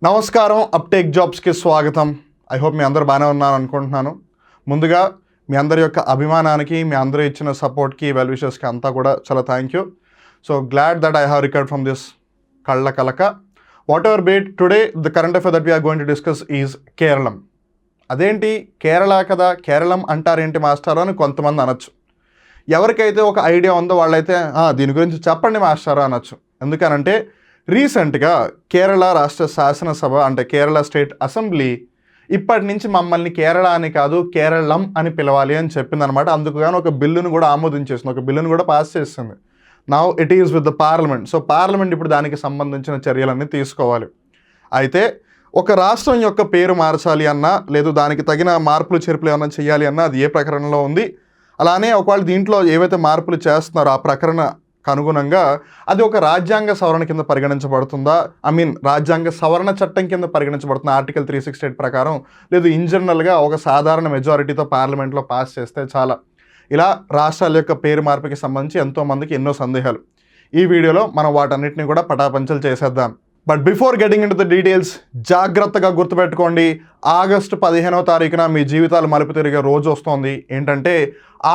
నమస్కారం, అప్టేక్ జాబ్స్కి స్వాగతం. ఐ హోప్ మీ అందరూ బాగానే ఉన్నారు అనుకుంటున్నాను. ముందుగా మీ అందరి యొక్క అభిమానానికి, మీ అందరూ ఇచ్చిన సపోర్ట్కి, వెల్ విషెస్కి అంతా కూడా చాలా thank you. So glad that I have recovered from this కళ్ళ కలక. Whatever be it today the current affair that we are going to discuss is Keralam. అదేంటి కేరళ కదా, కేరళం అంటారేంటి మాస్టారు అని కొంతమంది అనొచ్చు. ఎవరికైతే ఒక ఐడియా ఉందో వాళ్ళైతే దీని గురించి చెప్పండి మాస్టారు అనొచ్చు. ఎందుకనంటే రీసెంట్గా కేరళ రాష్ట్ర శాసనసభ అంటే కేరళ స్టేట్ అసెంబ్లీ ఇప్పటి నుంచి మమ్మల్ని కేరళ అని కాదు కేరళం అని పిలవాలి అని చెప్పిందనమాట. అందుకుగాను ఒక బిల్లును కూడా ఆమోదించేసింది, ఒక బిల్లును కూడా పాస్ చేసింది. Now it is with the parliament. So parliament ఇప్పుడు దానికి సంబంధించిన చర్యలన్నీ తీసుకోవాలి. అయితే ఒక రాష్ట్రం యొక్క పేరు మార్చాలి అన్నా, లేదు దానికి తగిన మార్పులు చేర్పులు ఏమన్నా చేయాలి అన్నా అది ఏ ప్రకరణలో ఉంది. అలానే ఒకవేళ దీంట్లో ఏవైతే మార్పులు చేస్తున్నారో ఆ ప్రకరణకు అనుగుణంగా అది ఒక రాజ్యాంగ సవరణ కింద పరిగణించబడుతుందా, రాజ్యాంగ సవరణ చట్టం కింద పరిగణించబడుతుంది ఆర్టికల్ 368 ప్రకారం, లేదు ఇన్ జనరల్గా ఒక సాధారణ మెజారిటీతో పార్లమెంట్లో పాస్ చేస్తే చాలా. ఇలా రాష్ట్రాల యొక్క పేరు మార్పుకి సంబంధించి ఎంతోమందికి ఎన్నో సందేహాలు. ఈ వీడియోలో మనం వాటన్నిటిని కూడా పటాపంచలు చేసేద్దాం. But before getting in to the details, జాగ్రత్తగా గుర్తుపెట్టుకోండి, ఆగస్టు 15వ తారీఖున మీ జీవితాలు మలుపు తిరిగే రోజు వస్తుంది. ఏంటంటే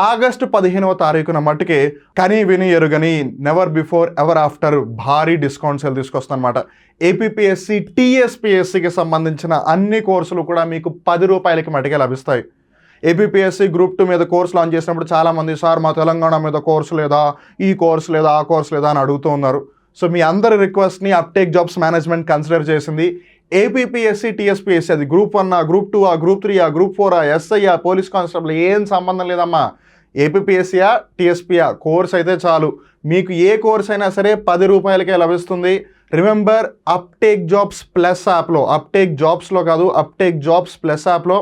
ఆగస్టు 15వ తారీఖున మట్టుకే కని విని ఎరుగని నెవర్ బిఫోర్ ఎవర్ ఆఫ్టర్ భారీ డిస్కౌంట్ సేల్ తీసుకొస్తుంది అనమాట. APPSC TSPSCకి సంబంధించిన అన్ని కోర్సులు కూడా మీకు 10 రూపాయలకి మటుకే లభిస్తాయి. APPSC గ్రూప్ 2 మీద కోర్సు లాంచ్ చేసినప్పుడు చాలామంది సార్ మా తెలంగాణ మీద కోర్సు లేదా, ఈ కోర్సు లేదా, ఆ కోర్సు లేదా అని అడుగుతూ ఉన్నారు. సో మీ అందరి రిక్వెస్ట్ని అప్టేక్ జాబ్స్ మేనేజ్మెంట్ కన్సిడర్ చేసింది. APPSC TSPSC అది group 1, group 2, group 3, group 4, SI, police constable ఏం సంబంధం లేదమ్మా. APPSC TSP కోర్స్ అయితే చాలు. మీకు ఏ కోర్స్ అయినా సరే 10 రూపాయలకే లభిస్తుంది. రిమెంబర్, అప్టేక్ జాబ్స్ ప్లస్ యాప్లో, అప్టేక్ జాబ్స్లో కాదు, అప్టేక్ జాబ్స్ ప్లస్ యాప్లో.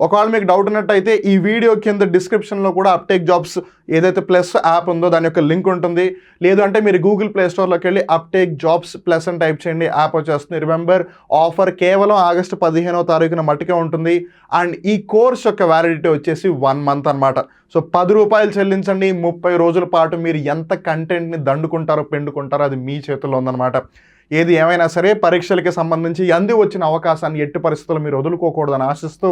ఒకవేళ మీకు డౌట్ ఉన్నట్టయితే ఈ వీడియో కింద డిస్క్రిప్షన్లో కూడా అప్టేక్ జాబ్స్ ఏదైతే ప్లస్ యాప్ ఉందో దాని యొక్క లింక్ ఉంటుంది. లేదు అంటే మీరు గూగుల్ ప్లే స్టోర్లోకి వెళ్ళి అప్టేక్ జాబ్స్ ప్లస్ అని టైప్ చేయండి, యాప్ వచ్చేస్తుంది. రిమెంబర్, ఆఫర్ కేవలం ఆగస్టు 15వ తారీఖున మట్టుకే ఉంటుంది. అండ్ ఈ కోర్స్ యొక్క వ్యాలిడిటీ వచ్చేసి 1 మంత్ అనమాట. సో 10 రూపాయలు చెల్లించండి, 30 రోజుల పాటు మీరు ఎంత కంటెంట్ని దండుకుంటారో పెండుకుంటారో అది మీ చేతుల్లో ఉందన్నమాట. ఏది ఏమైనా సరే పరీక్షలకి సంబంధించి అంది వచ్చిన అవకాశాన్ని ఎట్టి పరిస్థితుల్లో మీరు వదులుకోకూడదని ఆశిస్తూ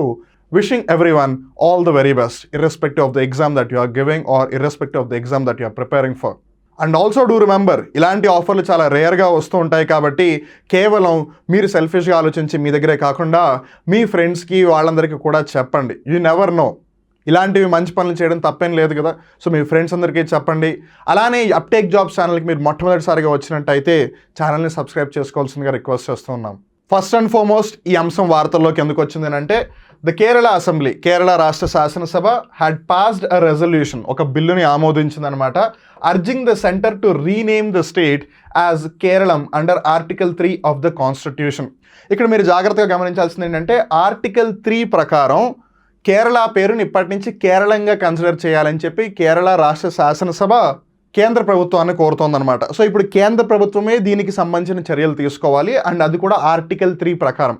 wishing everyone all the very best, irrespective of the exam that you are giving or irrespective of the exam that you are preparing for. And also do remember, ఇలాంటి ఆఫర్లు చాలా రేర్గా వస్తూ ఉంటాయి కాబట్టి కేవలం మీరు సెల్ఫిష్గా ఆలోచించి మీ దగ్గరే కాకుండా మీ ఫ్రెండ్స్కి వాళ్ళందరికీ కూడా చెప్పండి. యూ నెవర్ నో, ఇలాంటివి మంచి పనులు చేయడం తప్పేం లేదు కదా. సో మీ ఫ్రెండ్స్ అందరికీ చెప్పండి. అలానే అప్టేక్ జాబ్స్ ఛానల్కి మీరు మొట్టమొదటిసారిగా వచ్చినట్టయితే ఛానల్ని సబ్స్క్రైబ్ చేసుకోవాల్సిందిగా రిక్వెస్ట్ చేస్తూ ఉన్నాం. ఫస్ట్ అండ్ ఫార్మోస్ట్ ఈ అంశం వార్తల్లోకి ఎందుకు వచ్చింది అంటే ద కేరళ అసెంబ్లీ, కేరళ రాష్ట్ర శాసనసభ హ్యాడ్ పాస్డ్ అ రెజల్యూషన్, ఒక బిల్లుని ఆమోదించిందనమాట. Urging the centre to rename the state as Keralam under article 3 of the constitution. ఇక్కడ మీరు జాగ్రత్తగా గమనించాల్సింది ఏంటంటే ఆర్టికల్ 3 ప్రకారం కేరళ పేరుని ఇప్పటి నుంచి కేరళంగా కన్సిడర్ చేయాలని చెప్పి కేరళ రాష్ట్ర శాసనసభ కేంద్ర ప్రభుత్వాన్ని కోరుతోందనమాట. సో ఇప్పుడు కేంద్ర ప్రభుత్వమే దీనికి సంబంధించిన చర్యలు తీసుకోవాలి. అండ్ అది కూడా ఆర్టికల్ 3 ప్రకారం.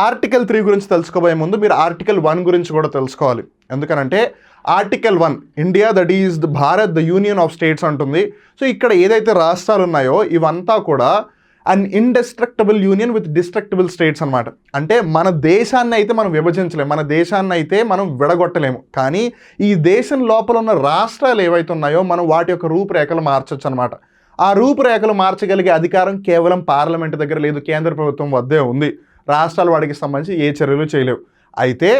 ఆర్టికల్ 3 గురించి తెలుసుకోబోయే ముందు మీరు ఆర్టికల్ 1 గురించి కూడా తెలుసుకోవాలి. ఎందుకనంటే article 1 India that is the Bharat the union of states అంటుంది. సో ఇక్కడ ఏదైతే రాష్ట్రాలు ఉన్నాయో ఇవంతా కూడా an indestructible union with destructible states అనమాట. అంటే మన దేశాన్ని అయితే మనం విభజించలేము, మన దేశాన్ని అయితే మనం విడగొట్టలేము. కానీ ఈ దేశం లోపల ఉన్న రాష్ట్రాలు ఏవైతే ఉన్నాయో మనం వాటి యొక్క రూపురేఖలు మార్చొచ్చు అనమాట. ఆ రూపురేఖలు మార్చగలిగే అధికారం కేవలం పార్లమెంట్ దగ్గర లేదు, కేంద్ర ప్రభుత్వం వద్దే ఉంది. రాష్ట్రాలు వాటికి సంబంధించి ఏ చర్యలు చేయలేవు. అయితే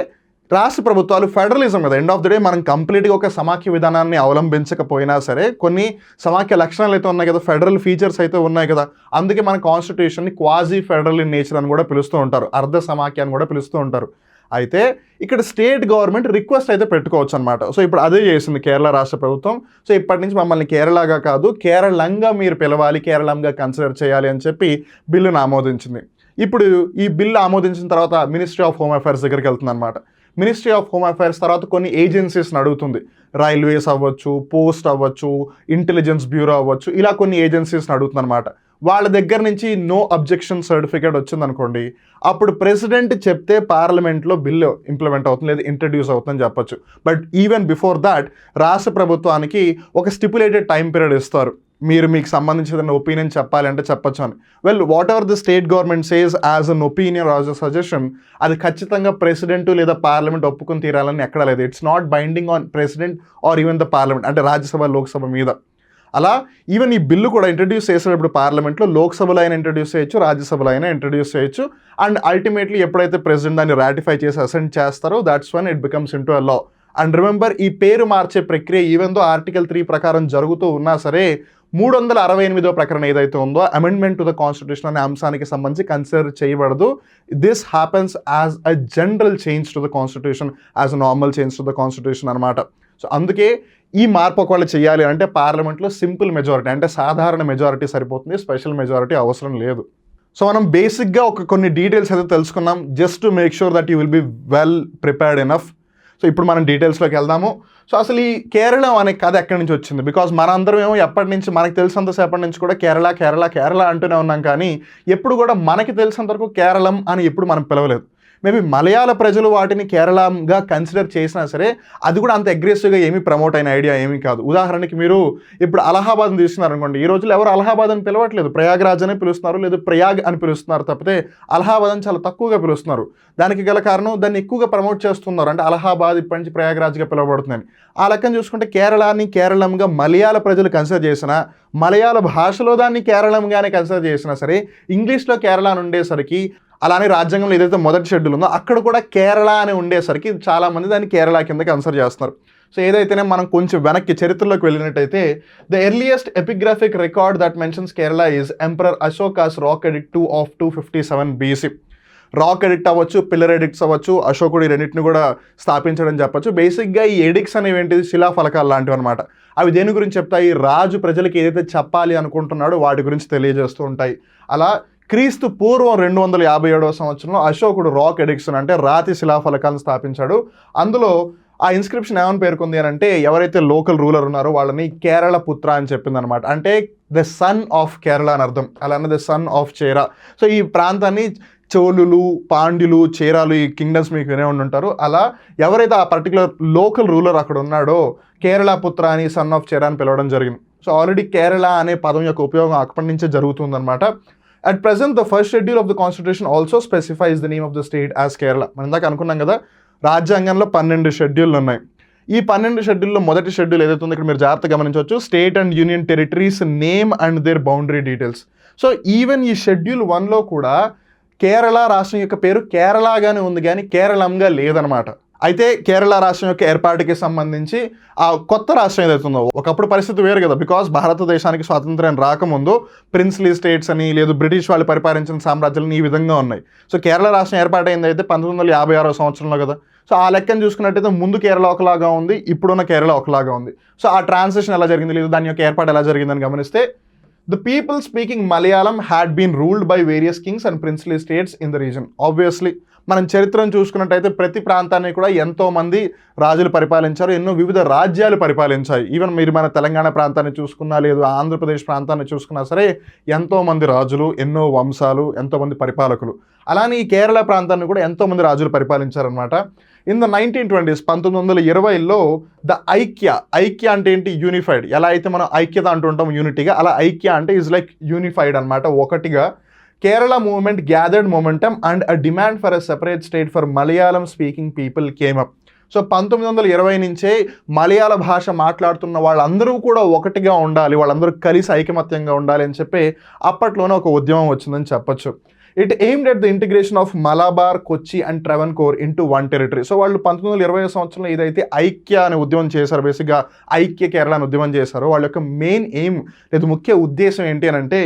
రాష్ట్ర ప్రభుత్వాలు ఫెడరలిజం కదా, ఎండ్ ఆఫ్ ద డే మనం కంప్లీట్గా ఒక సమాఖ్య విధానాన్ని అవలంబించకపోయినా సరే కొన్ని సమాఖ్య లక్షణాలు అయితే ఉన్నాయి కదా, ఫెడరల్ ఫీచర్స్ అయితే ఉన్నాయి కదా. అందుకే మన కాన్స్టిట్యూషన్ని క్వాజీ ఫెడరల్ ఇన్ నేచర్ అని కూడా పిలుస్తూ ఉంటారు, అర్ధ సమాఖ్య అని కూడా పిలుస్తూ ఉంటారు. అయితే ఇక్కడ స్టేట్ గవర్నమెంట్ రిక్వెస్ట్ అయితే పెట్టుకోవచ్చు అనమాట. సో ఇప్పుడు అదే చేసింది కేరళ రాష్ట్ర ప్రభుత్వం. సో ఇప్పటి నుంచి మమ్మల్ని కేరళగా కాదు కేరళంగా మీరు పిలవాలి, కేరళంగా కన్సిడర్ చేయాలి అని చెప్పి బిల్లును ఆమోదించింది. ఇప్పుడు ఈ బిల్లు ఆమోదించిన తర్వాత మినిస్ట్రీ ఆఫ్ హోమ్ అఫైర్స్ దగ్గరికి వెళ్తుంది అనమాట. మినిస్ట్రీ ఆఫ్ హోమ్ అఫైర్స్ తర్వాత కొన్ని ఏజెన్సీస్ని అడుగుతుంది. రైల్వేస్ అవ్వచ్చు, పోస్ట్ అవ్వచ్చు, ఇంటెలిజెన్స్ బ్యూరో అవ్వచ్చు, ఇలా కొన్ని ఏజెన్సీస్ని అడుగుతుంది అనమాట. వాళ్ళ దగ్గర నుంచి నో అబ్జెక్షన్ సర్టిఫికేట్ వచ్చిందనుకోండి, అప్పుడు ప్రెసిడెంట్ చెప్తే పార్లమెంట్లో బిల్లు ఇంప్లిమెంట్ అవుతుంది, లేదా ఇంట్రడ్యూస్ అవుతుందని చెప్పొచ్చు. బట్ ఈవెన్ బిఫోర్ దాట్ రాష్ట్ర ప్రభుత్వానికి ఒక స్టిపులేటెడ్ టైం పీరియడ్ ఇస్తారు. మీకు సంబంధించిన ఒపీనియన్ చెప్పాలి అంటే చెప్పొచ్చు అని. Well, whatever the state government says as an opinion or a suggestion, అది ఖచ్చితంగా ప్రెసిడెంట్ లేదా పార్లమెంట్ ఒప్పుకొని తీరాలని ఎక్కడ లేదు. It's not binding on president or even the parliament, అంటే రాజ్యసభ లోక్సభ మీద. అలా ఈవెన్ ఈ బిల్లు కూడా ఇంట్రడ్యూస్ చేసేటప్పుడు పార్లమెంట్లో లోక్సభలో అయినా ఇంట్రడ్యూస్ చేయొచ్చు, రాజ్యసభలో అయినా ఇంట్రడ్యూస్ చేయొచ్చు. అండ్ అల్టిమేట్లీ ఎప్పుడైతే ప్రెసిడెంట్ దాన్ని రాటిఫై చేసి అసెంట్ చేస్తారో that's one it becomes into a law. And remember, ఈ పేరు మార్చే ప్రక్రియ ఈవెన్ దో ఆర్టికల్ 3 ప్రకారం జరుగుతూ ఉన్నా సరే 368వ ప్రకరణ ఏదైతే ఉందో అమెండ్మెంట్ టు ద కాన్స్టిట్యూషన్ అనే అంశానికి సంబంధించి కన్సిడర్ చేయబడదు. This happens as a general change to the constitution, as a normal change to the constitution అనమాట. సో అందుకే ఈ మార్పు ఒకవేళ చేయాలి అంటే పార్లమెంట్లో సింపుల్ మెజారిటీ, అంటే సాధారణ మెజారిటీ సరిపోతుంది, స్పెషల్ మెజారిటీ అవసరం లేదు. సో మనం బేసిక్గా కొన్ని డీటెయిల్స్ అయితే తెలుసుకున్నాం, just to make sure that you will be well prepared enough. So ఇప్పుడు మనం డీటెయిల్స్లోకి వెళ్దాము. సో అసలు ఈ కేరళం అనే కథ ఎక్కడి నుంచి వచ్చింది? బికాజ్ మనందరం ఏమో ఎప్పటి నుంచి మనకు తెలిసినంతసేపటి నుంచి కూడా కేరళ కేరళ కేరళ అంటూనే ఉన్నాం, కానీ ఎప్పుడు కూడా మనకి తెలిసినంత వరకు కేరళం అని ఎప్పుడు మనం పిలవలేదు. మేబీ మలయాళ ప్రజలు వాటిని కేరళంగా కన్సిడర్ చేసినా సరే అది కూడా అంత అగ్రెసివ్గా ఏమీ ప్రమోట్ అయిన ఐడియా ఏమీ కాదు. ఉదాహరణకి మీరు ఇప్పుడు అలహాబాద్ని తీసుకున్నారనుకోండి, ఈ రోజుల్లో ఎవరు అలహాబాద్ అని పిలవట్లేదు, ప్రయాగ్రాజ్ అని పిలుస్తున్నారు, లేదా ప్రయాగ్ అని పిలుస్తున్నారు తప్పితే అలహాబాద్ అని చాలా తక్కువగా పిలుస్తున్నారు. దానికి గల కారణం దాన్ని ఎక్కువగా ప్రమోట్ చేస్తున్నారు, అంటే అలహాబాద్ ఇప్పటి నుంచి ప్రయాగ్రాజ్గా పిలువబడుతుందని. ఆ లెక్కను చూసుకుంటే కేరళని కేరళంగా మలయాళ ప్రజలు కన్సిడర్ చేసినా, మలయాళ భాషలో దాన్ని కేరళంగానే కన్సిడర్ చేసినా సరే, ఇంగ్లీష్లో కేరళ అని ఉండేసరికి, అలానే రాజ్యాంగంలో ఏదైతే మొదటి షెడ్యూల్ ఉందో అక్కడ కూడా కేరళ అని ఉండేసరికి చాలామంది దాన్ని కేరళ కింద కన్సిడర్ చేస్తున్నారు. సో ఏదైతేనే మనం కొంచెం వెనక్కి చరిత్రలోకి వెళ్ళినట్టయితే the earliest epigraphic record that mentions Kerala is emperor Ashoka's rock edict 2 of 257 BC. Rock edict అవ్వచ్చు, పిల్లర్ ఎడిక్ట్స్ అవ్వచ్చు, అశోకుడు ఈ రెండింటిని కూడా స్థాపించడం చెప్పచ్చు. బేసిక్గా ఈ ఎడిక్ట్స్ అనేవి ఏంటిది, శిలాఫలకాలు లాంటివి అనమాట. అవి దేని గురించి చెప్తాయి, రాజు ప్రజలకు ఏదైతే చెప్పాలి అనుకుంటున్నాడో వాటి గురించి తెలియజేస్తూ ఉంటాయి. అలా క్రీస్తు పూర్వం 257వ సంవత్సరంలో అశోకుడు రాక్ ఎడిక్ట్స్ అంటే రాతి శిలాఫలకాలను స్థాపించాడు. అందులో ఆ ఇన్స్క్రిప్షన్ ఏమని పేర్కొంది అని అంటే, ఎవరైతే లోకల్ రూలర్ ఉన్నారో వాళ్ళని కేరళ పుత్ర అని చెప్పింది అనమాట. అంటే ద సన్ ఆఫ్ కేరళ అని అర్థం, అలానే the son of Chera. So ఈ ప్రాంతాన్ని చోళులు, పాండ్యులు, చేరాలు, ఈ కింగ్డమ్స్ మీకు వినే ఉంటారు. అలా ఎవరైతే ఆ పర్టికులర్ లోకల్ రూలర్ అక్కడ ఉన్నాడో కేరళ పుత్ర అని, సన్ ఆఫ్ చేరా అని పిలవడం జరిగింది. సో ఆల్రెడీ కేరళ అనే పదం యొక్క ఉపయోగం అక్కడి నుంచే జరుగుతుందన్నమాట. At present, the first schedule of the constitution also specifies the name of the state as Kerala. మనం ఇందాక అనుకున్నాం కదా, రాజ్యాంగంలో 12 షెడ్యూల్లు ఉన్నాయి. ఈ 12 షెడ్యూల్లో మొదటి షెడ్యూల్ ఏదైతే ఉందో ఇక్కడ మీరు జాగ్రత్తగా గమనించవచ్చు, state and union territories name and their boundary details. So even ఈ షెడ్యూల్ 1లో కూడా కేరళ రాష్ట్రం యొక్క పేరు కేరళగానే ఉంది, కానీ కేరళంగా లేదనమాట. అయితే కేరళ రాష్ట్రం యొక్క ఏర్పాటుకి సంబంధించి ఆ కొత్త రాష్ట్రం ఏదైతే ఉందో, ఒకప్పుడు పరిస్థితి వేరు కదా, బికాస్ భారతదేశానికి స్వాతంత్ర్యం రాకముందు ప్రిన్స్లీ స్టేట్స్ అని, లేదు బ్రిటిష్ వాళ్ళు పరిపాలించిన సామ్రాజ్యాలు ఈ విధంగా ఉన్నాయి. సో కేరళ రాష్ట్రం ఏర్పాటైంది అయితే 1956వ సంవత్సరంలో కదా. సో ఆ లెక్కను చూసుకున్నట్టయితే ముందు కేరళ ఒకలాగా ఉంది, ఇప్పుడున్న కేరళ ఒకలాగా ఉంది. సో ఆ ట్రాన్సిషన్ ఎలా జరిగింది, లేదు దాని యొక్క ఏర్పాటు ఎలా జరిగిందని గమనిస్తే, the people speaking Malayalam had been ruled by various kings and princely states in the region. Obviously మనం చరిత్రను చూసుకున్నట్టయితే ప్రతి ప్రాంతాన్ని కూడా ఎంతోమంది రాజులు పరిపాలించారు, ఎన్నో వివిధ రాజ్యాలు పరిపాలించాయి. ఈవెన్ మీరు మన తెలంగాణ ప్రాంతాన్ని చూసుకున్నా, లేదు ఆంధ్రప్రదేశ్ ప్రాంతాన్ని చూసుకున్నా సరే ఎంతోమంది రాజులు, ఎన్నో వంశాలు, ఎంతోమంది పరిపాలకులు. అలానే ఈ కేరళ ప్రాంతాన్ని కూడా ఎంతోమంది రాజులు పరిపాలించారనమాట. ఇన్ ద 1920s 1920లో ద ఐక్య అంటే ఏంటి, యూనిఫైడ్. ఎలా అయితే మనం ఐక్యత అంటుంటాం యూనిటీగా, అలా ఐక్య అంటే ఈజ్ లైక్ యూనిఫైడ్ అనమాట, ఒకటిగా. Kerala movement gathered momentum and a demand for a separate state for Malayalam speaking people came up. So 1920 నుంచే మలయాళ భాష మాట్లాడుతున్న వాళ్ళందరూ కూడా ఒకటిగా ఉండాలి, వాళ్ళందరూ కలిసి ఐకమత్యంగా ఉండాలి అని చెప్పి అప్పట్లోనే ఒక ఉద్యమం వచ్చిందని చెప్పొచ్చు. It aimed at the integration of Malabar, Kochi and Travancore into one territory. So వాళ్ళు 1920 సంవత్సరంలో ఏదైతే ఐక్య అనే ఉద్యమం చేశారు, బేసిక్గా ఐక్య కేరళ అని ఉద్యమం చేశారో, వాళ్ళ యొక్క మెయిన్ ఎయిమ్ లేదు ముఖ్య ఉద్దేశం ఏంటి అని అంటే,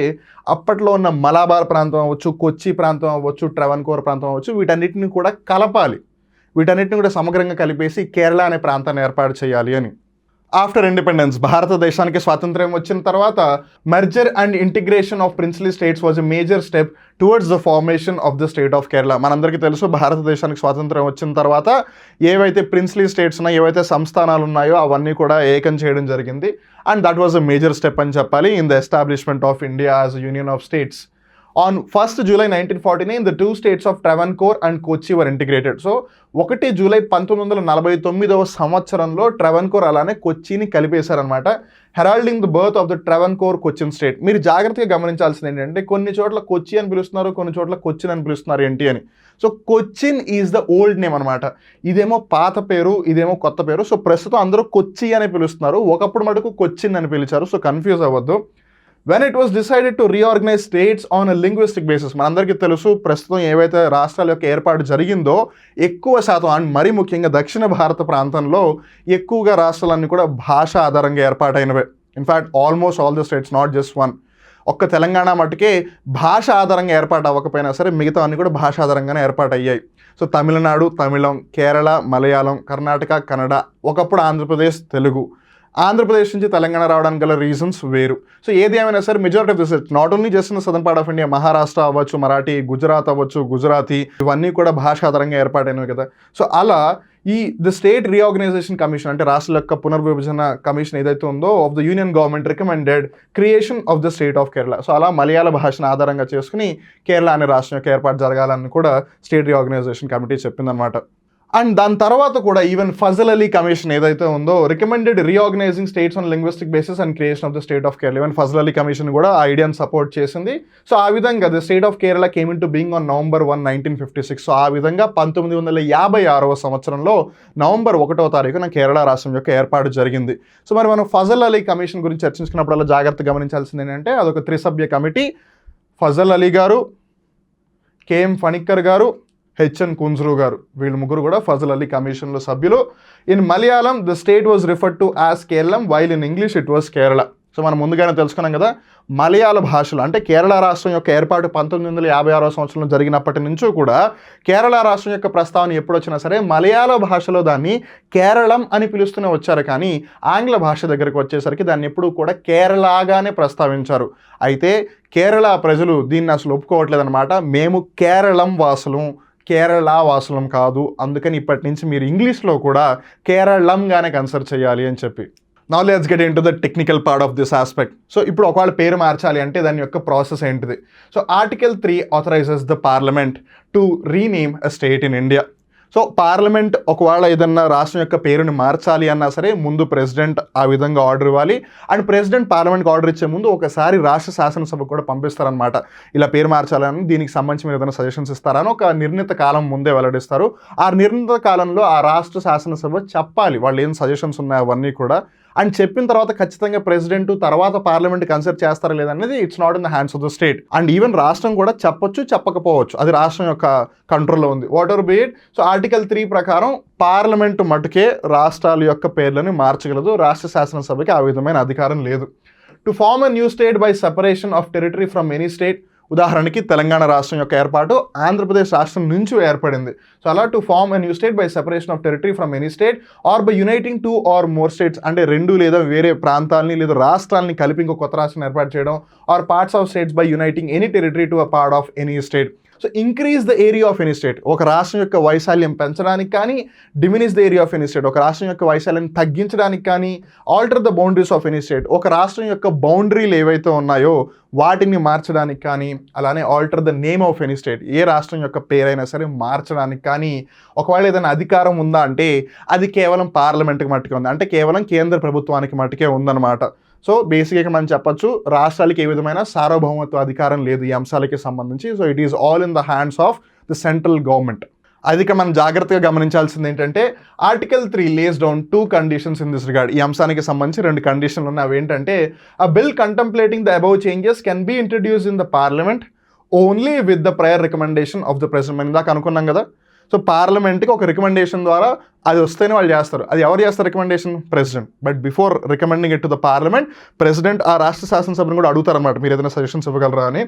అప్పట్లో ఉన్న మలబార్ ప్రాంతం అవ్వచ్చు, కొచ్చి ప్రాంతం అవ్వచ్చు, ట్రావెన్కోర్ ప్రాంతం అవ్వచ్చు, వీటన్నిటిని కూడా కలపాలి, వీటన్నిటిని కూడా సమగ్రంగా కలిపేసి కేరళ అనే ప్రాంతాన్ని ఏర్పాటు చేయాలి అని. ఆఫ్టర్ ఇండిపెండెన్స్, భారతదేశానికి స్వాతంత్ర్యం వచ్చిన తర్వాత merger and integration of princely states was a major step towards the formation of the state of Kerala. మనందరికీ తెలుసు, భారతదేశానికి స్వాతంత్ర్యం వచ్చిన తర్వాత ఏవైతే ప్రిన్స్లీ స్టేట్స్ ఉన్నాయో, ఏవైతే సంస్థానాలు ఉన్నాయో అవన్నీ కూడా ఏకం చేయడం జరిగింది. And that was a major step అని చెప్పాలి in the establishment of India as a union of states. On 1st July 1949, the two states of Travancore and Kochi were integrated. So 1 July 1949 సంవత్సరంలో ట్రావెన్కోర్ అలానే కొచ్చిని కలిపేశారనమాట, heralding the birth of the Travancore Cochin state. మీరు జాగ్రత్తగా గమనించాల్సింది ఏంటంటే కొన్ని చోట్ల కొచ్చి అని పిలుస్తున్నారు, కొన్ని చోట్ల కొచ్చిన్ అని పిలుస్తున్నారు ఏంటి అని. So Cochin is the old name అనమాట, ఇదేమో పాత పేరు, ఇదేమో కొత్త పేరు. సో ప్రస్తుతం అందరూ కొచ్చి అని పిలుస్తున్నారు, ఒకప్పుడు మటుకు కొచ్చిన్ అని పిలిచారు. సో కన్ఫ్యూజ్ అవ్వద్దు. When it was decided to reorganize states on a linguistic basis, మనందరికీ తెలుసు ప్రస్తుతం ఏవైతే రాష్ట్రాల యొక్క ఏర్పాటు జరిగిందో ఎక్కువ శాతం అండ్ మరీ ముఖ్యంగా దక్షిణ భారత ప్రాంతంలో ఎక్కువగా రాష్ట్రాలన్నీ కూడా భాష ఆధారంగా ఏర్పాటైనవే. In fact almost all the states, not just one. ఒక్క తెలంగాణ మట్టుకే భాష ఆధారంగా ఏర్పాటు అవ్వకపోయినా సరే మిగతా అన్ని కూడా భాష ఆధారంగానే ఏర్పాటయ్యాయి. సో తమిళనాడు తమిళం, కేరళ మలయాళం, కర్ణాటక కన్నడ, ఒకప్పుడు ఆంధ్రప్రదేశ్ తెలుగు. ఆంధ్రప్రదేశ్ నుంచి తెలంగాణ రావడానికి గల రీజన్స్ వేరు. సో ఏది ఏమైనా సరే majority of this not only just in southern part of India, Maharashtra అవ్వచ్చు, మరాఠీ, గుజరాత్ అవ్వచ్చు, గుజరాతీ, ఇవన్నీ కూడా భాషాధారంగా ఏర్పాటైనవి కదా. సో అలా ది స్టేట్ రీఆర్గనైజేషన్ కమిషన్ అంటే రాష్ట్రాల యొక్క పునర్విభజన కమిషన్ ఏదైతే ఉందో of the union government recommended creation of the state of Kerala. So అలా మలయాళ భాషను ఆధారంగా చేసుకుని కేరళ అనే రాష్ట్రం యొక్క ఏర్పాటు జరగాలని కూడా స్టేట్ రీఆర్గనైజేషన్ కమిటీ చెప్పిందనమాట. అండ్ దాని తర్వాత కూడా ఈవెన్ ఫజల్ అలీ కమిషన్ ఏదైతే ఉందో recommended reorganizing states on linguistic basis and creation of the state of Kerala. Even Fazal Ali commission కూడా ఆ ఐడియాను సపోర్ట్ చేసింది. సో ఆ విధంగా the state of Kerala came in to being on November 1, 1956. So ఆ విధంగా 1956వ సంవత్సరంలో నవంబర్ 1వ తారీఖున కేరళ రాష్ట్రం యొక్క ఏర్పాటు జరిగింది. సో మరి మనం ఫజల్ అలీ కమిషన్ గురించి చర్చించుకున్నప్పుడల్లా జాగ్రత్తగా గమనించాల్సింది ఏంటంటే అదొక త్రిసభ్య కమిటీ. ఫజల్ అలీ గారు, కేఎం ఫణిక్కర్ గారు, హెచ్ఎన్ కుంజ్రు గారు, వీళ్ళు ముగ్గురు కూడా ఫజల్ అలీ కమిషన్లో సభ్యులు. In Malayalam the state was referred to as Keralam, while in English it was Kerala. So మనం ముందుగానే తెలుసుకున్నాం కదా, మలయాళ భాషలో అంటే కేరళ రాష్ట్రం యొక్క ఏర్పాటు 1956వ సంవత్సరంలో జరిగినప్పటి నుంచి కూడా కేరళ రాష్ట్రం యొక్క ప్రస్తావన ఎప్పుడు వచ్చినా సరే మలయాళ భాషలో దాన్ని కేరళం అని పిలుస్తూనే వచ్చారు, కానీ ఆంగ్ల భాష దగ్గరికి వచ్చేసరికి దాన్ని ఎప్పుడూ కూడా కేరళగానే ప్రస్తావించారు. అయితే కేరళ ప్రజలు దీన్ని అసలు ఒప్పుకోవట్లేదన్నమాట. మేము కేరళం వాసులం, కేరళ వాసులం కాదు, అందుకని ఇప్పటి నుంచి మీరు ఇంగ్లీష్లో కూడా కేరళంగానే కన్సిడర్ చేయాలి అని చెప్పి. Now let's get into the technical part of this aspect. So ఇప్పుడు ఒకవేళ పేరు మార్చాలి అంటే దాని యొక్క ప్రాసెస్ ఏంటిది? So article 3 authorises the parliament to rename a state in India. So parliament ఒకవేళ ఏదన్నా రాష్ట్రం యొక్క పేరుని మార్చాలి అన్నా సరే ముందు ప్రెసిడెంట్ ఆ విధంగా ఆర్డర్ ఇవ్వాలి. అండ్ ప్రెసిడెంట్ పార్లమెంట్కి ఆర్డర్ ఇచ్చే ముందు ఒకసారి రాష్ట్ర శాసనసభకు కూడా పంపిస్తారనమాట. ఇలా పేరు మార్చాలని, దీనికి సంబంధించి మీరు ఏదైనా సజెషన్స్ ఇస్తారని ఒక నిర్ణీత కాలం ముందే వెల్లడిస్తారు. ఆ నిర్ణీత కాలంలో ఆ రాష్ట్ర శాసనసభ చెప్పాలి వాళ్ళు ఏం సజెషన్స్ ఉన్నాయో అవన్నీ కూడా. అండ్ చెప్పిన తర్వాత ఖచ్చితంగా ప్రెసిడెంట్ తర్వాత పార్లమెంట్ కన్సిడర్ చేస్తారా లేదనేది it's not in the hands of the state. And even రాష్ట్రం కూడా చెప్పొచ్చు, చెప్పకపోవచ్చు, అది రాష్ట్రం యొక్క కంట్రోల్లో ఉంది, whatever be it. So article 3 ప్రకారం పార్లమెంటు మటుకే రాష్ట్రాల యొక్క పేర్లను మార్చగలదు, రాష్ట్ర శాసనసభకి ఆ విధమైన అధికారం లేదు. To form a new state by separation of territory from any state, ఉదాహరణకి తెలంగాణ రాష్ట్రం యొక్క ఏర్పాటు ఆంధ్రప్రదేశ్ రాష్ట్రం నుంచి ఏర్పడింది. సో అలా to form a new state by separation of territory from any state or by uniting 2 or more states, అంటే 2 లేదా వేరే ప్రాంతాలని లేదా రాష్ట్రాలని కలిపి ఇంకో కొత్త రాష్ట్రం ఏర్పాటు చేయడం, or parts of states by uniting any territory to a part of any state. So increase the area of any state, ఒక రాష్ట్రం యొక్క వైశాల్యం పెంచడానికి కానీ, diminish the area of any state, ఒక రాష్ట్రం యొక్క వైశాల్యం తగ్గించడానికి కానీ, alter the boundaries of any state, ఒక రాష్ట్రం యొక్క బౌండరీలు ఏవైతే ఉన్నాయో వాటిని మార్చడానికి కానీ, అలానే alter the name of any state, ఏ రాష్ట్రం యొక్క పేరైనా సరే మార్చడానికి కానీ ఒకవేళ ఏదైనా అధికారం ఉందా అంటే అది కేవలం పార్లమెంట్కి మట్టుకే ఉంది, అంటే కేవలం కేంద్ర ప్రభుత్వానికి మట్టుకే ఉందన్నమాట. సో బేసిక్గా మనం చెప్పొచ్చు రాష్ట్రాలకి ఏ విధమైన సార్వభౌమత్వ అధికారం లేదు ఈ అంశాలకి సంబంధించి. So it is all in the hands of the central government. అది మనం జాగ్రత్తగా గమనించాల్సింది ఏంటంటే article 3 lays down 2 conditions in this regard. ఈ అంశానికి సంబంధించి 2 కండిషన్లు ఉన్నాయి. అవి ఏంటంటే a bill contemplating the above changes can be introduce in the parliament only with the prior recommendation of the president. మనం ఇందాక అనుకున్నాం కదా, సో పార్లమెంట్కి ఒక రికమెండేషన్ ద్వారా అది వస్తేనే వాళ్ళు చేస్తారు. అది ఎవరు చేస్తారు recommendation? President. But before recommending it to the parliament president ఆ రాష్ట్ర శాసనసభను కూడా అడుగుతారన్నమాట, మీరు ఏదైనా సజెషన్స్ ఇవ్వగలరా అని.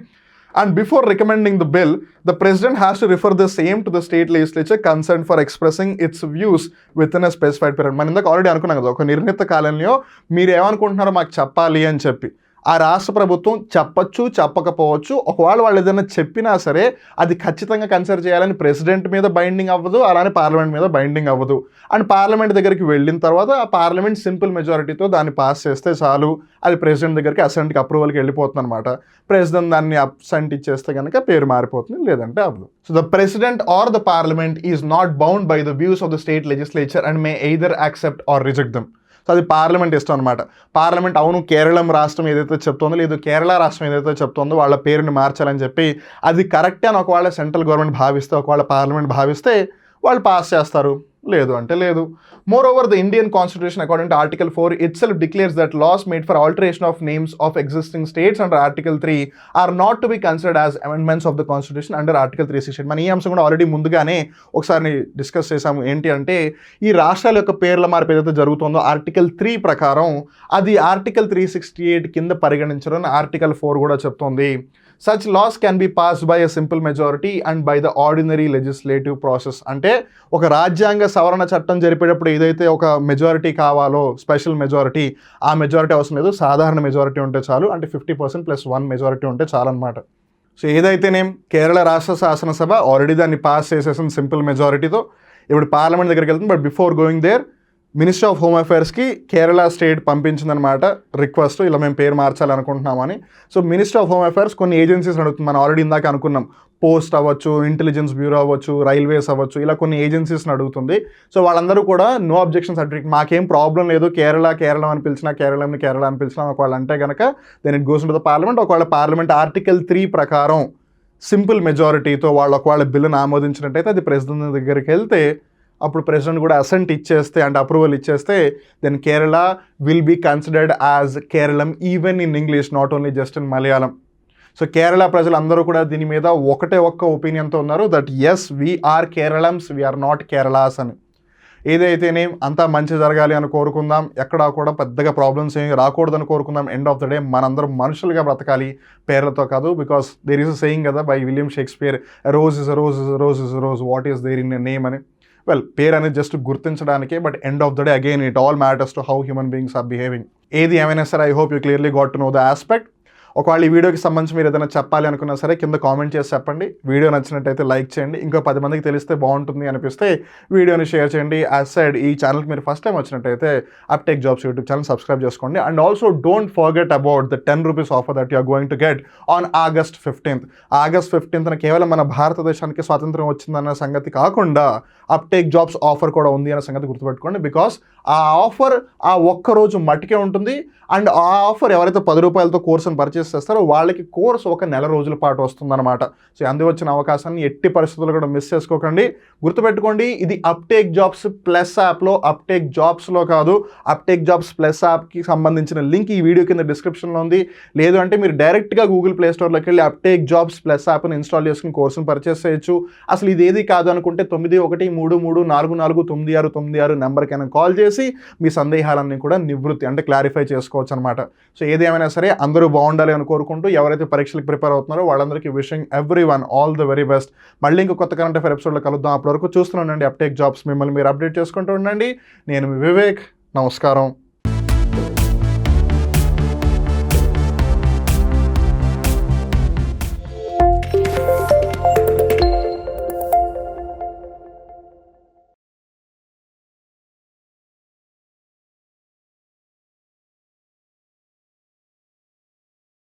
And before recommending the bill, the president has to refer the same to the state legislature concerned for expressing its views within a specified period. మనం ఇందాక already అనుకున్నాం కదా, ఒక నిర్ణీత కాలంలో మీరు ఏమనుకుంటున్నారో మాకు చెప్పాలి అని చెప్పి. ఆ రాష్ట్ర ప్రభుత్వం చెప్పచ్చు, చెప్పకపోవచ్చు. ఒకవేళ వాళ్ళు ఏదైనా చెప్పినా సరే అది ఖచ్చితంగా కన్సిడర్ చేయాలని ప్రెసిడెంట్ మీద బైండింగ్ అవ్వదు, అలానే పార్లమెంట్ మీద బైండింగ్ అవ్వదు. అండ్ పార్లమెంట్ దగ్గరికి వెళ్ళిన తర్వాత ఆ పార్లమెంట్ సింపుల్ మెజారిటీతో దాన్ని పాస్ చేస్తే చాలు, అది ప్రెసిడెంట్ దగ్గరికి అసెంట్కి అప్రూవల్కి వెళ్ళిపోతుంది అనమాట. ప్రెసిడెంట్ దాన్ని అసెంట్ ఇచ్చేస్తే కనుక పేరు మారిపోతుంది, లేదంటే అవ్వదు. So the president or the parliament is not bound by the views of the state legislature and may either accept or reject them. So అది పార్లమెంట్ ఇష్టం అనమాట. పార్లమెంట్ అవును కేరళం రాష్ట్రం ఏదైతే చెప్తుందో, లేదు కేరళ రాష్ట్రం ఏదైతే చెప్తుందో వాళ్ళ పేరుని మార్చాలని చెప్పి అది కరెక్టే అని ఒకవేళ సెంట్రల్ గవర్నమెంట్ భావిస్తే, ఒకవేళ పార్లమెంట్ భావిస్తే వాళ్ళు పాస్ చేస్తారు, లేదు అంటే లేదు. Moreover, the Indian Constitution, according to Article 4, itself declares that laws made for alteration of names of existing states under Article 3 are not to be considered as amendments of the Constitution under Article 368. మన ఈ అంశం కూడా already ముందుగానే ఒకసారి discuss చేసాము. ఏంటి అంటే ఈ రాష్ట్రాల యొక్క పేర్ల మార్పు ఏదైతే జరుగుతుందో ఆర్టికల్ 3 ప్రకారం అది ఆర్టికల్ 368 కింద పరిగణించడం ఆర్టికల్ 4 కూడా చెప్తోంది. Such laws can be passed by a simple majority and by the ordinary legislative process. అంటే ఒక రాజ్యాంగ సవరణ చట్టం జరిపేటప్పుడు ఏదైతే ఒక మెజారిటీ కావాలో, స్పెషల్ మెజారిటీ, ఆ మెజారిటీ అవసరం లేదు, సాధారణ మెజారిటీ ఉంటే చాలు. అంటే 50% + 1 మెజారిటీ ఉంటే చాలన్నమాట. సో ఏదైతేనేం కేరళ రాష్ట్ర శాసనసభ ఆల్రెడీ దాన్ని పాస్ చేసేసింది సింపుల్ మెజారిటీతో. ఇప్పుడు పార్లమెంట్ దగ్గరికి వెళ్తుంది. But before going there ministry of home అఫైర్స్కి కేరళ స్టేట్ పంపించిందనమాట రిక్వెస్ట్, ఇలా మేము పేరు మార్చాలనుకుంటున్నామని. So ministry of home affairs కొన్ని ఏజెన్సీస్ అడుగుతుంది. మనం ఆల్రెడీ ఇందాక అనుకున్నాం, పోస్ట్ అవ్వచ్చు, ఇంటెలిజెన్స్ బ్యూరో అవ్వచ్చు, రైల్వేస్ అవ్వచ్చు, ఇలా కొన్ని ఏజెన్సీస్ని అడుగుతుంది. సో వాళ్ళందరూ కూడా నో అబ్జెక్షన్ సర్టిఫికేట్, మాకేం ప్రాబ్లం లేదు, కేరళం అని పిలిచినా, కేరళ అని పిలిచినా ఒకవేళ అంటే కనుక then it goes to the parliament. ఒకవేళ పార్లమెంట్ ఆర్టికల్ 3 ప్రకారం సింపుల్ మెజారిటీతో వాళ్ళు ఒకవేళ బిల్లును ఆమోదించినట్టయితే అది ప్రెసిడెంట్ దగ్గరికి వెళ్తే అప్పుడు ప్రెసిడెంట్ కూడా అసెంట్ ఇచ్చేస్తే అంటే అప్రూవల్ ఇచ్చేస్తే then Kerala will be considered as Keralam even in English, not only just in Malayalam. So Kerala ప్రజలందరూ కూడా దీని మీద ఒక్క ఒపీనియన్తో ఉన్నారు, that as we are Keralams, we are not Keralas అని. ఏదైతేనే అంతా మంచి జరగాలి అని కోరుకుందాం, ఎక్కడా కూడా పెద్దగా ప్రాబ్లమ్స్ ఏమి రాకూడదని కోరుకుందాం. ఎండ్ ఆఫ్ ద డే మనందరం మనుషులుగా బ్రతకాలి, పేర్లతో కాదు. Because there is a saying కదా by William Shakespeare, rose is a rose, rose is a rose, what is there in a name అని. వెల్, పేరు అనేది జస్ట్ గుర్తించడానికే, but end of the day again it all matters to how human beings are behaving. ఏది ఏమైనా సరే I hope you clearly got to know the aspect. ఒకవేళ ఈ వీడియోకి సంబంధించి మీరు ఏదైనా చెప్పాలి అనుకున్నా సరే కింద కామెంట్ చేసి చెప్పండి. వీడియో నచ్చినట్టయితే లైక్ చేయండి. ఇంకో 10 మందికి తెలిస్తే బాగుంటుంది అనిపిస్తే వీడియోని షేర్ చేయండి. యాజ్ సైడ్ ఈ ఛానల్కి మీరు ఫస్ట్ టైం వచ్చినట్టయితే uptake jobs YouTube channel subscribe చేసుకోండి. And also don't forget about the 10 rupees offer that you are going to get on August 15th. August 15th కేవలం మన భారతదేశానికి స్వాతంత్రం వచ్చిందన్న సంగతి కాకుండా అప్టేక్ జాబ్స్ ఆఫర్ కూడా ఉంది అన్న సంగతి గుర్తుపెట్టుకోండి. బికాస్ ఆ ఆఫర్ ఆ ఒక్కరోజు మట్టుకే ఉంటుంది. అండ్ ఆ ఆఫర్ ఎవరైతే 10 రూపాయలతో కోర్సును పర్చేస్ చేస్తారో వాళ్ళకి కోర్స్ ఒక నెల రోజుల పాటు వస్తుందన్నమాట. సో అందు వచ్చిన అవకాశాన్ని ఎట్టి పరిస్థితుల్లో కూడా మిస్ చేసుకోకండి. గుర్తుపెట్టుకోండి, ఇది అప్టేక్ జాబ్స్ ప్లస్ యాప్లో, అప్టేక్ జాబ్స్లో కాదు. అప్టేక్ జాబ్స్ ప్లస్ యాప్కి సంబంధించిన లింక్ ఈ వీడియో కింద డిస్క్రిప్షన్లో ఉంది. లేదు అంటే మీరు డైరెక్ట్గా గూగుల్ ప్లే స్టోర్లోకి వెళ్ళి అప్టేక్ జాబ్స్ ప్లస్ యాప్ని ఇన్స్టాల్ చేసుకుని కోర్సును పర్చేస్ చేయొచ్చు. అసలు ఇది ఏది కాదు అనుకుంటే 9133449696 నెంబర్కైనా కాల్ చేసి మీ సందేహాలన్నీ కూడా నివృత్తి అంటే క్లారిఫై చేసుకోవచ్చు అనమాట. సో ఏది ఏమైనా సరే అందరూ బాగుండాలి అని కోరుకుంటూ ఎవరైతే పరీక్షలకు ప్రిపేర్ అవుతున్నారో వాళ్ళందరికీ wishing everyone all the very best. మళ్ళీ ఇంకో కొత్త కరెంట్ అఫైర్ ఎపిసోడ్లో కలుద్దాం. అప్పటి వరకు చూస్తూనే ఉండండి అప్టేక్ జాబ్స్. మిమ్మల్ని మీరు అప్డేట్ చేసుకుంటూ ఉండండి. నేను మీ వివేక్. నమస్కారం.